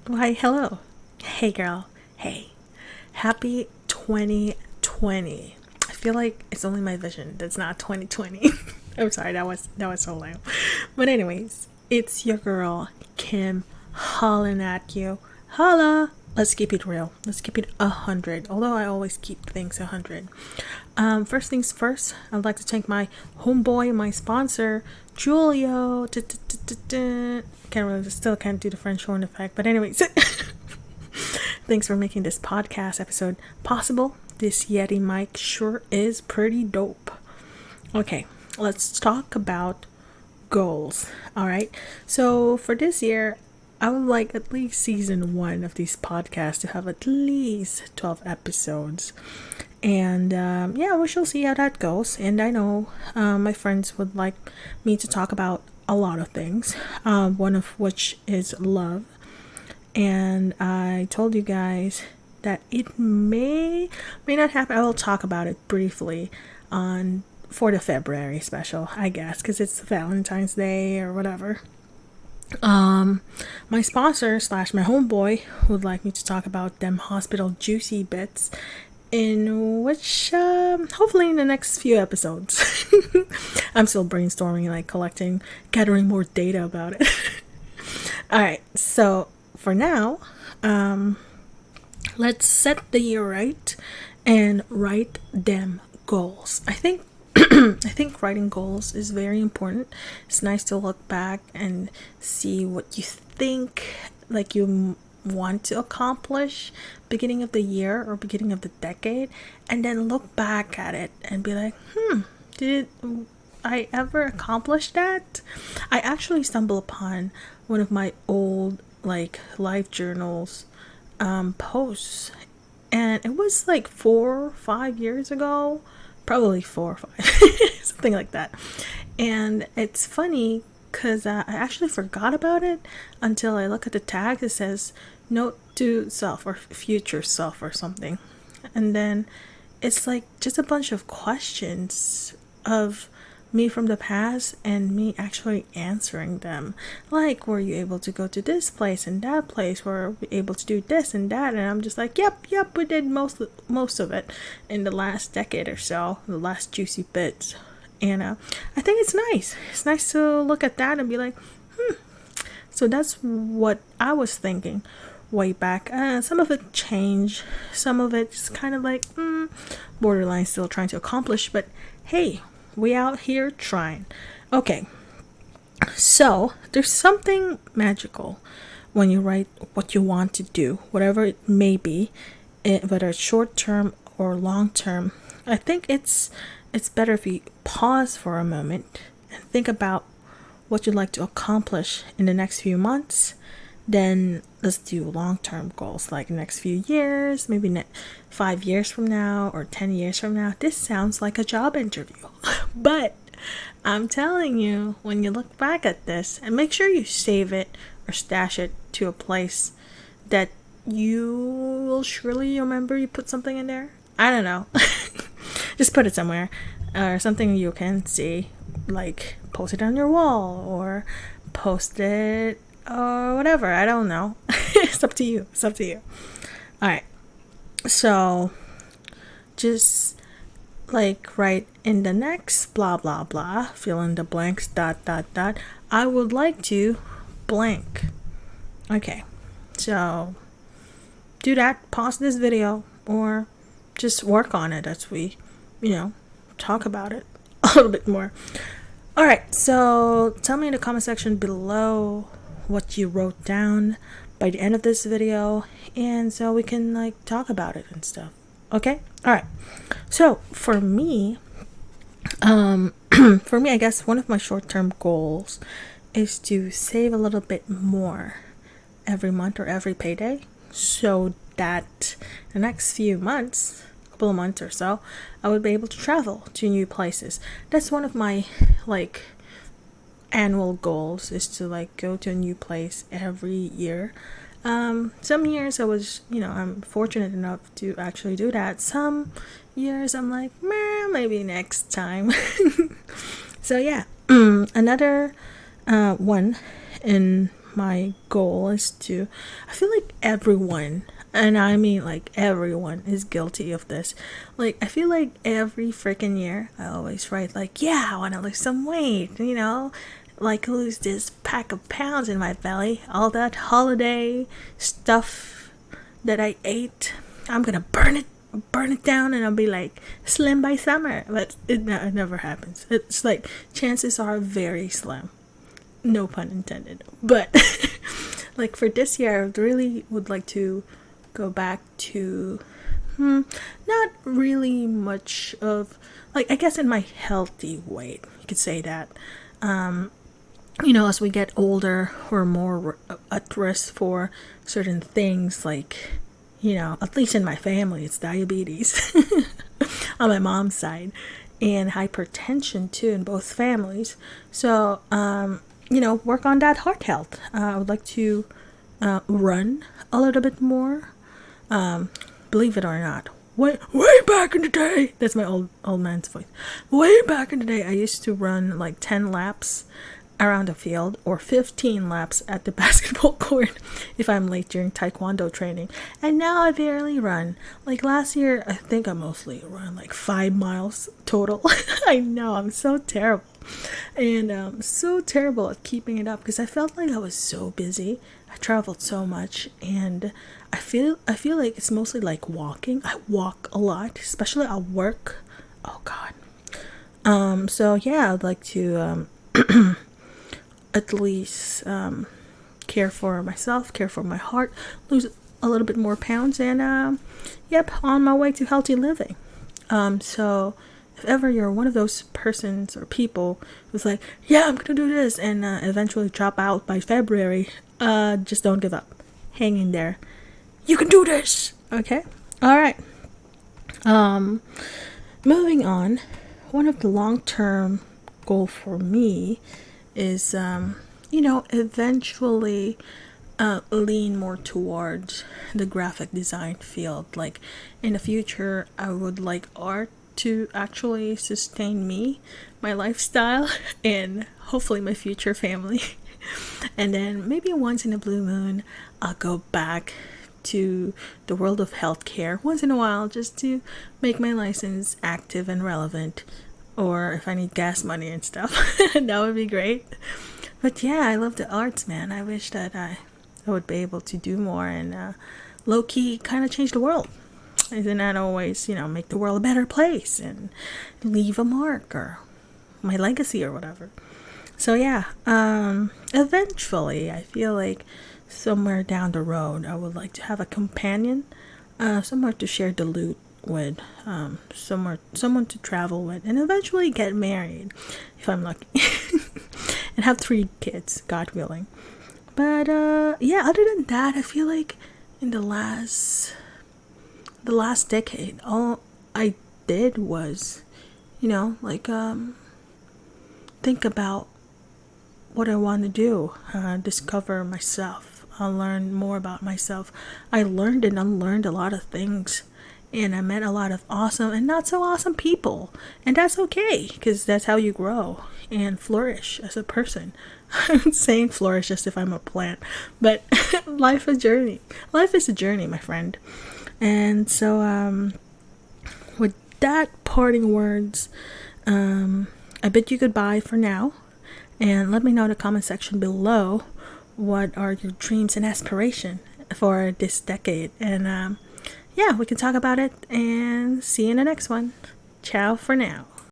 Why, hello. Hey, girl. Hey. Happy 2020. I feel like it's only my vision that's not 2020. I'm sorry, that was so lame. But anyways, it's your girl Kim hollering at you. Holla. Let's keep it real. Let's keep it 100. Although I always keep things 100. First things first, I'd like to thank my homeboy, my sponsor, Julio. Still can't do the French horn effect. But anyways, thanks for making this podcast episode possible. This Yeti mic sure is pretty dope. Okay, let's talk about goals. All right. So for this year, I would like at least season one of these podcasts to have at least 12 episodes. And yeah, we shall see how that goes. And I know my friends would like me to talk about a lot of things, one of which is love. And I told you guys that it may not happen. I will talk about it briefly on for the February special, I guess, because it's Valentine's Day or whatever. My sponsor slash my homeboy would like me to talk about them hospital juicy bits, in which hopefully in the next few episodes. I'm still brainstorming, like gathering more data about it. All right, so for now, let's set the year right and write them goals. I think writing goals is very important. It's nice to look back and see what you think like you want to accomplish beginning of the year or beginning of the decade, and then look back at it and be like, did I ever accomplish that? I actually stumbled upon one of my old like life journals posts, and it was like 4 or 5 years ago, probably 4 or 5, something like that. And it's funny because I actually forgot about it until I look at the tag. It says note to self or future self or something, and then it's like just a bunch of questions of me from the past and me actually answering them. Like, were you able to go to this place and that place? Were we able to do this and that? And I'm just like, yep, we did most of it in the last decade or so, the last juicy bits. And I think it's nice. It's nice to look at that and be like, so that's what I was thinking way back. Some of it changed. Some of it's kind of like borderline still trying to accomplish. But hey, we out here trying. Okay, so there's something magical when you write what you want to do, whatever it may be, whether it's short term or long term. I think it's better if you pause for a moment and think about what you'd like to accomplish in the next few months. Then let's do long-term goals, like next few years, maybe 5 years from now or 10 years from now. This sounds like a job interview. But I'm telling you, when you look back at this, and make sure you save it or stash it to a place that you will surely remember you put something in there. I don't know. Just put it somewhere, or something you can see, like post it on your wall or post it or whatever. I don't know. It's up to you. All right. So just like write in the next blah blah blah, fill in the blanks, dot dot dot. I would like to blank. Okay. So do that. Pause this video or just work on it as we, talk about it a little bit more. All right. So tell me in the comment section below what you wrote down by the end of this video, and so we can like talk about it and stuff. Okay. All right. So for me, I guess one of my short-term goals is to save a little bit more every month or every payday, so that the next few months, couple of months or so, I would be able to travel to new places. That's one of my like annual goals, is to like go to a new place every year. Some years I was, I'm fortunate enough to actually do that. Some years I'm like, maybe next time. So yeah, another one in my goal is to, I feel like everyone, and I mean like everyone, is guilty of this. Like, I feel like every freaking year I always write, like, yeah, I want to lose some weight, like lose this pack of pounds in my belly, all that holiday stuff that I ate. I'm gonna burn it down, and I'll be like slim by summer. But it never happens. It's like chances are very slim, no pun intended. But like for this year, I really would like to go back to not really much of, like, I guess in my healthy weight, you could say that. As we get older, we're more at risk for certain things, like, at least in my family, it's diabetes on my mom's side, and hypertension too in both families. So, work on that heart health. I would like to run a little bit more. Believe it or not, way back in the day, that's my old man's voice. Way back in the day, I used to run like 10 laps around the field, or 15 laps at the basketball court if I'm late during taekwondo training. And now I barely run. Like last year, I think I mostly ran like 5 miles total. I know, I'm so terrible. And so terrible at keeping it up, because I felt like I was so busy. I traveled so much, and I feel like it's mostly like walking. I walk a lot, especially at work. Oh god. So yeah, I'd like to at least care for myself, care for my heart, lose a little bit more pounds, and on my way to healthy living. So if ever you're one of those persons or people who's like, yeah, I'm gonna do this, and eventually drop out by February, just don't give up. Hang in there. You can do this. Okay? Alright. Moving on, one of the long-term goal for me is eventually lean more towards the graphic design field. Like in the future, I would like art to actually sustain me, my lifestyle, and hopefully my future family. And then maybe once in a blue moon, I'll go back to the world of healthcare once in a while, just to make my license active and relevant, or if I need gas money and stuff. That would be great. But yeah, I love the arts, man. I wish that I would be able to do more and low-key kind of change the world. Isn't that always, make the world a better place and leave a mark, or my legacy, or whatever. So yeah, eventually I feel like somewhere down the road I would like to have a companion, somewhere to share the loot with, someone to travel with, and eventually get married if I'm lucky. And have 3 kids, God willing. But yeah, other than that, I feel like in the last decade, all I did was, think about what I want to do, discover myself, learn more about myself. I learned and unlearned a lot of things, and I met a lot of awesome and not so awesome people, and that's okay, because that's how you grow and flourish as a person. I'm saying flourish as if I'm a plant, but life is a journey, my friend. And so with that parting words, I bid you goodbye for now, and let me know in the comment section below what are your dreams and aspiration for this decade. And yeah, we can talk about it, and see you in the next one. Ciao for now.